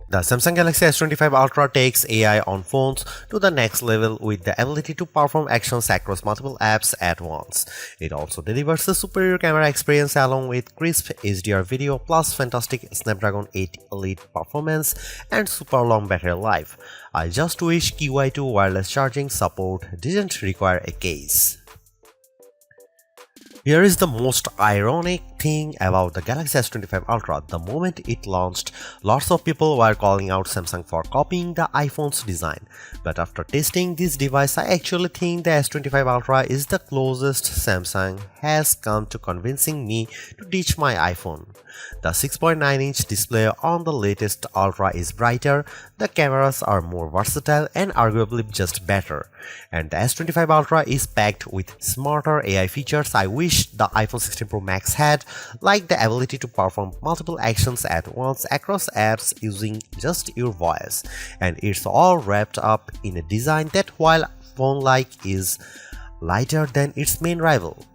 The Samsung Galaxy S25 Ultra takes AI on phones to the next level with the ability to perform actions across multiple apps at once. It also delivers a superior camera experience along with crisp HDR video plus fantastic Snapdragon 8 Elite performance and super long battery life. I just wish QI2 wireless charging support didn't require a case. Here is the most ironic thing about the Galaxy S25 Ultra. The moment it launched, lots of people were calling out Samsung for copying the iPhone's design. But after testing this device, I actually think the S25 Ultra is the closest Samsung has come to convincing me to ditch my iPhone. The 6.9-inch display on the latest Ultra is brighter, the cameras are more versatile and arguably just better. And the S25 Ultra is packed with smarter AI features I wish the iPhone 16 Pro Max had, like the ability to perform multiple actions at once across apps using just your voice. And it's all wrapped up in a design that, while phone-like, is lighter than its main rival.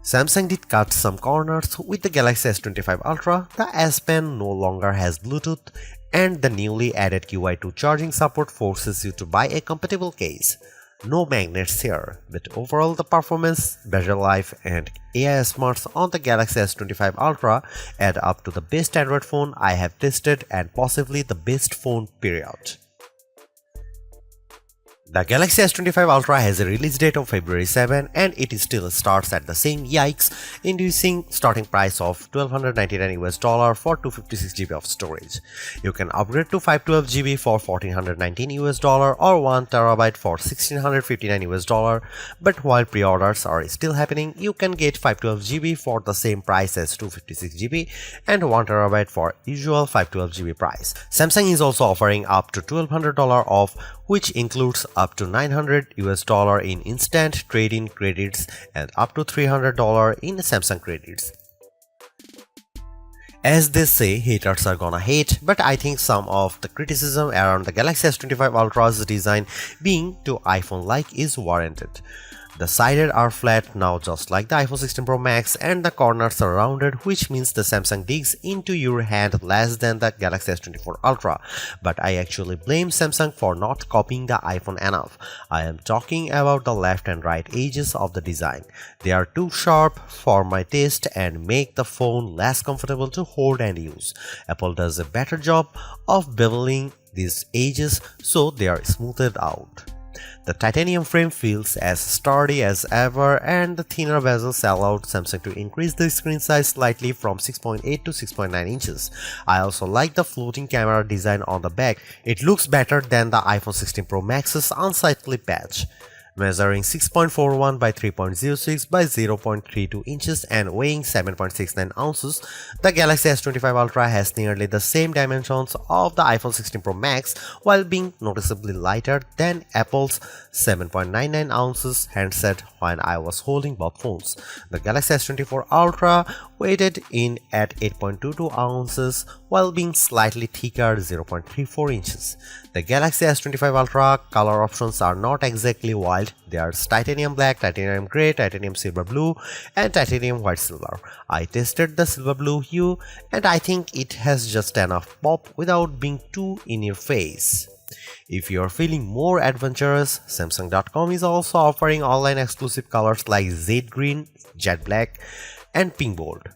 Samsung did cut some corners with the Galaxy S25 Ultra. The S Pen no longer has Bluetooth, and the newly added QI2 charging support forces you to buy a compatible case. No magnets here, but overall the performance, battery life and AI smarts on the Galaxy S25 Ultra add up to the best Android phone I have tested and possibly the best phone period. The Galaxy S25 Ultra has a release date of February 7 and it still starts at the same yikes-inducing starting price of $1,299 for 256GB of storage. You can upgrade to 512GB for $1,419 or 1TB for $1,659, but while pre-orders are still happening, you can get 512GB for the same price as 256GB and 1TB for usual 512GB price. Samsung is also offering up to $1,200 off, which includes up to $900 in instant trade-in credits and up to $300 in Samsung credits. As they say, haters are gonna hate, but I think some of the criticism around the Galaxy S25 Ultra's design being too iPhone-like is warranted. The sides are flat now just like the iPhone 16 Pro Max and the corners are rounded, which means the Samsung digs into your hand less than the Galaxy S24 Ultra. But I actually blame Samsung for not copying the iPhone enough. I am talking about the left and right edges of the design. They are too sharp for my taste and make the phone less comfortable to hold and use. Apple does a better job of beveling these edges so they are smoothed out. The titanium frame feels as sturdy as ever and the thinner bezels allowed Samsung to increase the screen size slightly from 6.8 to 6.9 inches. I also like the floating camera design on the back. It looks better than the iPhone 16 Pro Max's unsightly patch. Measuring 6.41 by 3.06 by 0.32 inches and weighing 7.69 ounces, the Galaxy S25 Ultra has nearly the same dimensions of the iPhone 16 Pro Max while being noticeably lighter than Apple's 7.99 ounces handset when I was holding both phones. The Galaxy S24 Ultra weighted in at 8.22 ounces while being slightly thicker 0.34 inches. The Galaxy S25 Ultra color options are not exactly wild. They are titanium black, titanium grey, titanium silver blue and titanium white silver. I tested the silver blue hue and I think it has just enough pop without being too in your face. If you are feeling more adventurous, Samsung.com is also offering online exclusive colors like Jade Green, Jet Black and Pink Gold.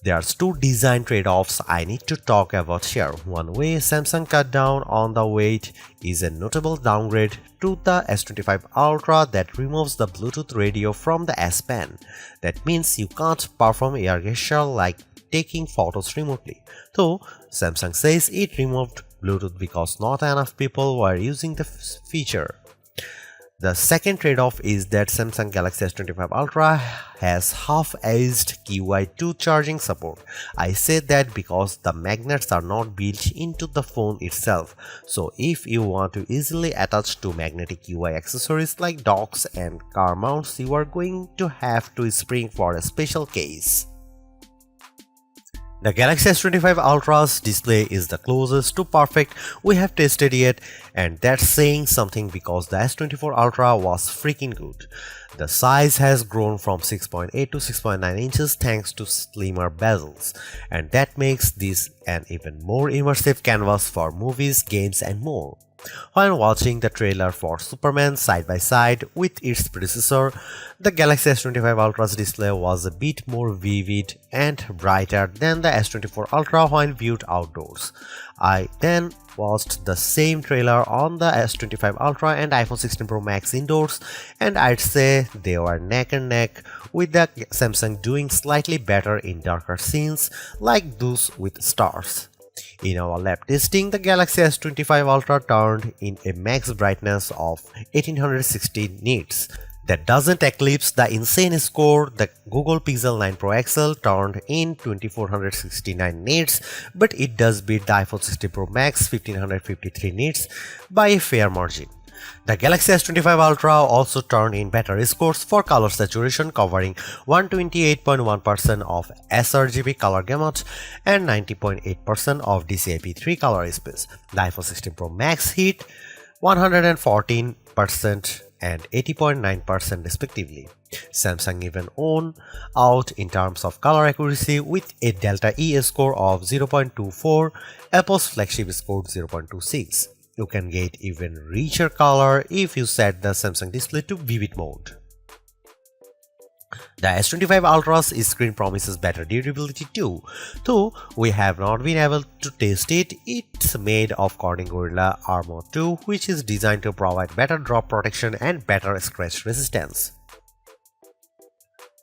There's two design trade-offs I need to talk about here. One way Samsung cut down on the weight is a notable downgrade to the S25 Ultra that removes the Bluetooth radio from the S Pen. That means you can't perform air gesture like taking photos remotely. Though Samsung says it removed Bluetooth because not enough people were using the feature. The second trade-off is that Samsung Galaxy S25 Ultra has half-aged QI2 charging support. I say that because the magnets are not built into the phone itself. So if you want to easily attach two magnetic UI accessories like docks and car mounts, you are going to have to spring for a special case. The Galaxy S25 Ultra's display is the closest to perfect we have tested yet, and that's saying something because the S24 Ultra was freaking good. The size has grown from 6.8 to 6.9 inches thanks to slimmer bezels, and that makes this an even more immersive canvas for movies, games, and more. When watching the trailer for Superman side by side with its predecessor, the Galaxy S25 Ultra's display was a bit more vivid and brighter than the S24 Ultra when viewed outdoors. I then watched the same trailer on the S25 Ultra and iPhone 16 Pro Max indoors, and I'd say they were neck and neck, with the Samsung doing slightly better in darker scenes like those with stars. In our lab testing, the Galaxy S25 Ultra turned in a max brightness of 1860 nits. That doesn't eclipse the insane score the Google Pixel 9 Pro XL turned in 2469 nits, but it does beat the iPhone 16 Pro Max 1553 nits by a fair margin. The Galaxy S25 Ultra also turned in better scores for color saturation, covering 128.1% of sRGB color gamut and 90.8% of DCI-P3 color space. The iPhone 16 Pro Max hit 114% and 80.9% respectively. Samsung even won out in terms of color accuracy with a Delta E score of 0.24, Apple's flagship scored 0.26. You can get even richer color if you set the Samsung display to vivid mode. The S25 Ultra's screen promises better durability too. Though we have not been able to test it, it's made of Corning Gorilla Armor 2, which is designed to provide better drop protection and better scratch resistance.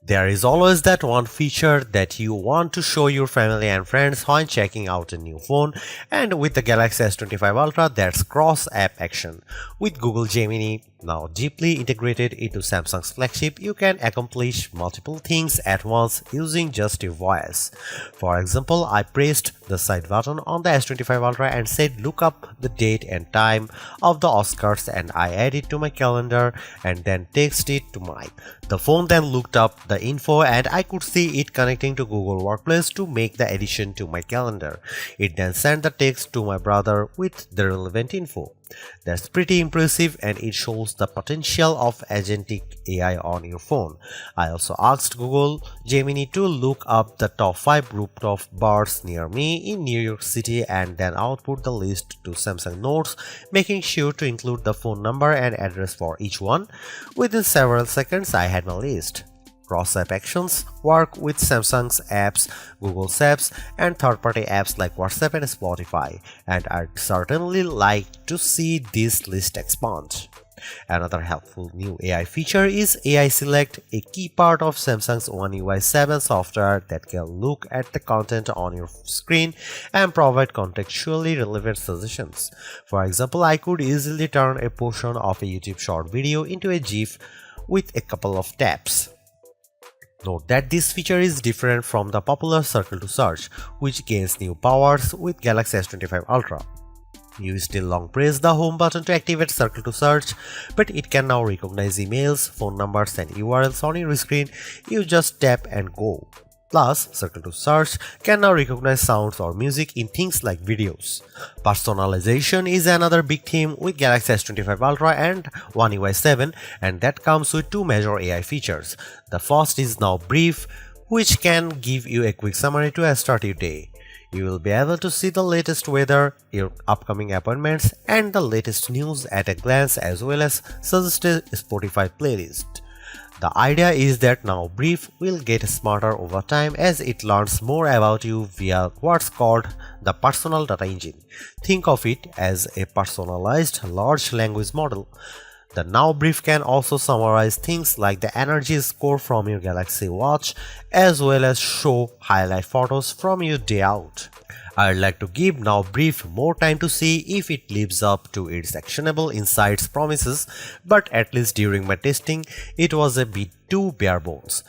There is always that one feature that you want to show your family and friends when checking out a new phone, and with the Galaxy S25 Ultra, that's cross-app action. With Google Gemini now deeply integrated into Samsung's flagship, you can accomplish multiple things at once using just your voice. For example, I pressed the side button on the S25 Ultra and said look up the date and time of the Oscars, and I added it to my calendar and then text it to Mike. The phone then looked up the info and I could see it connecting to Google Workplace to make the addition to my calendar. It then sent the text to my brother with the relevant info. That's pretty impressive, and it shows the potential of agentic AI on your phone. I also asked Google Gemini to look up the top 5 rooftop bars near me in New York City and then output the list to Samsung Notes, making sure to include the phone number and address for each one. Within several seconds, I had my list. Cross-app actions work with Samsung's apps, Google's apps, and third-party apps like WhatsApp and Spotify, and I'd certainly like to see this list expand. Another helpful new AI feature is AI Select, a key part of Samsung's One UI 7 software that can look at the content on your screen and provide contextually relevant suggestions. For example, I could easily turn a portion of a YouTube short video into a GIF with a couple of taps. Note that this feature is different from the popular Circle to Search, which gains new powers with Galaxy S25 Ultra. You still long press the home button to activate Circle to Search, but it can now recognize emails, phone numbers, and URLs on your screen. You just tap and go. Plus, Circle to Search can now recognize sounds or music in things like videos. Personalization is another big theme with Galaxy S25 Ultra and One UI 7, and that comes with two major AI features. The first is Now Brief, which can give you a quick summary to start your day. You will be able to see the latest weather, your upcoming appointments, and the latest news at a glance, as well as suggest a Spotify playlist. The idea is that Now Brief will get smarter over time as it learns more about you via what's called the personal data engine. Think of it as a personalized large language model. The Now Brief can also summarize things like the energy score from your Galaxy Watch, as well as show highlight photos from your day out. I'd like to give Now Brief more time to see if it lives up to its actionable insights promises, but at least during my testing, it was a bit too bare bones.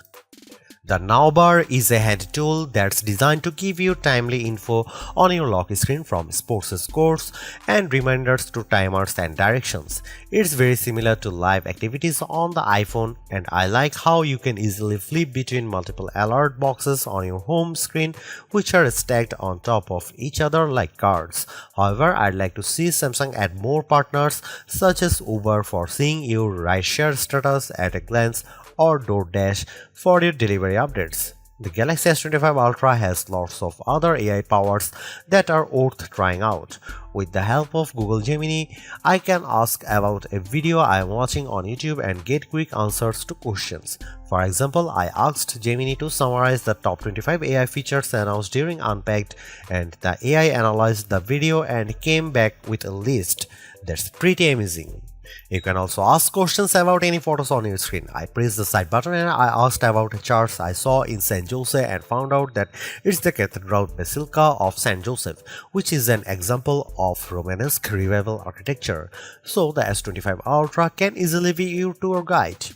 The Now bar is a hand tool that's designed to give you timely info on your lock screen from sports scores and reminders to timers and directions. It's very similar to live activities on the iPhone, and I like how you can easily flip between multiple alert boxes on your home screen which are stacked on top of each other like cards. However, I'd like to see Samsung add more partners such as Uber for seeing your rideshare status at a glance or DoorDash for your delivery updates. The Galaxy S25 Ultra has lots of other AI powers that are worth trying out. With the help of Google Gemini, I can ask about a video I am watching on YouTube and get quick answers to questions. For example, I asked Gemini to summarize the top 25 AI features announced during Unpacked, and the AI analyzed the video and came back with a list. That's pretty amazing. You can also ask questions about any photos on your screen. I pressed the side button and I asked about a church I saw in St. Joseph and found out that it's the Cathedral Basilica of St. Joseph, which is an example of Romanesque revival architecture. So the S25 Ultra can easily be your tour guide.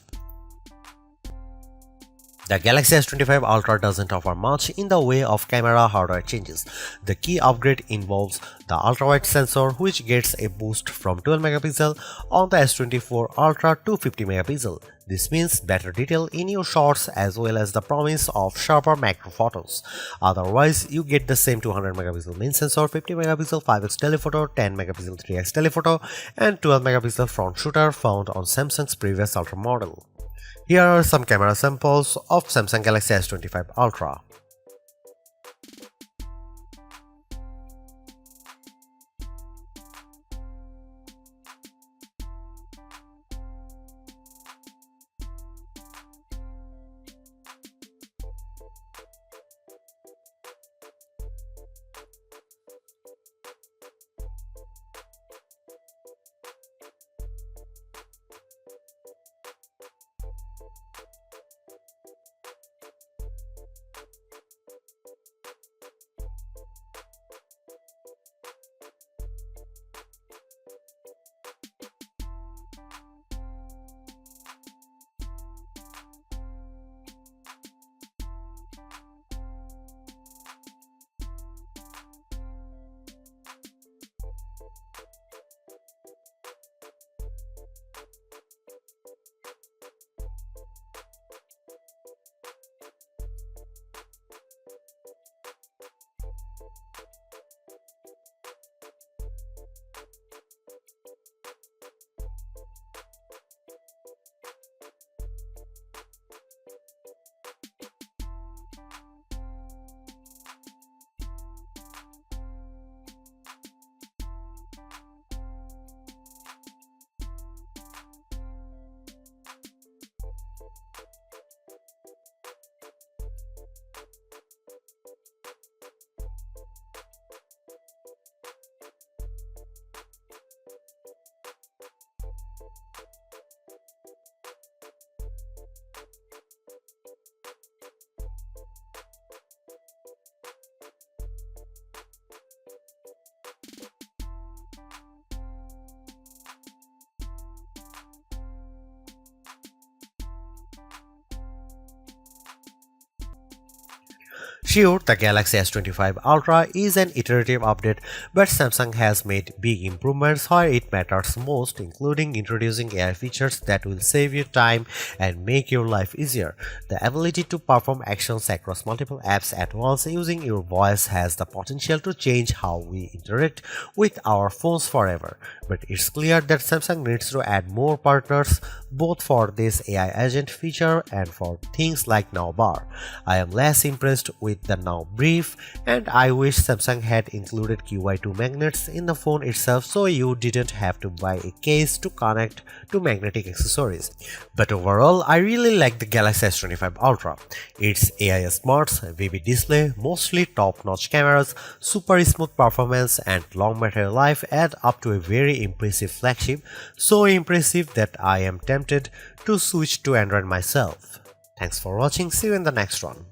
The Galaxy S25 Ultra doesn't offer much in the way of camera hardware changes. The key upgrade involves the ultra-wide sensor, which gets a boost from 12 MP on the S24 Ultra to 50 MP. This means better detail in your shots as well as the promise of sharper macro photos. Otherwise, you get the same 200 MP main sensor, 50 MP 5x telephoto, 10 MP 3x telephoto, and 12 MP front shooter found on Samsung's previous Ultra model. Here are some camera samples of Samsung Galaxy S25 Ultra. Sure, the Galaxy S25 Ultra is an iterative update, but Samsung has made big improvements where it matters most, including introducing AI features that will save you time and make your life easier. The ability to perform actions across multiple apps at once using your voice has the potential to change how we interact with our phones forever. But it's clear that Samsung needs to add more partners both for this AI agent feature and for things like Now bar. I am less impressed with the Now brief, and I wish Samsung had included QI2 magnets in the phone itself so you didn't have to buy a case to connect to magnetic accessories. But overall, I really like the Galaxy S25 Ultra. Its AI smarts, vivid display, mostly top-notch cameras, super smooth performance, and long battery life add up to a very impressive flagship, so impressive that I am tempted to switch to Android myself. Thanks for watching, see you in the next one.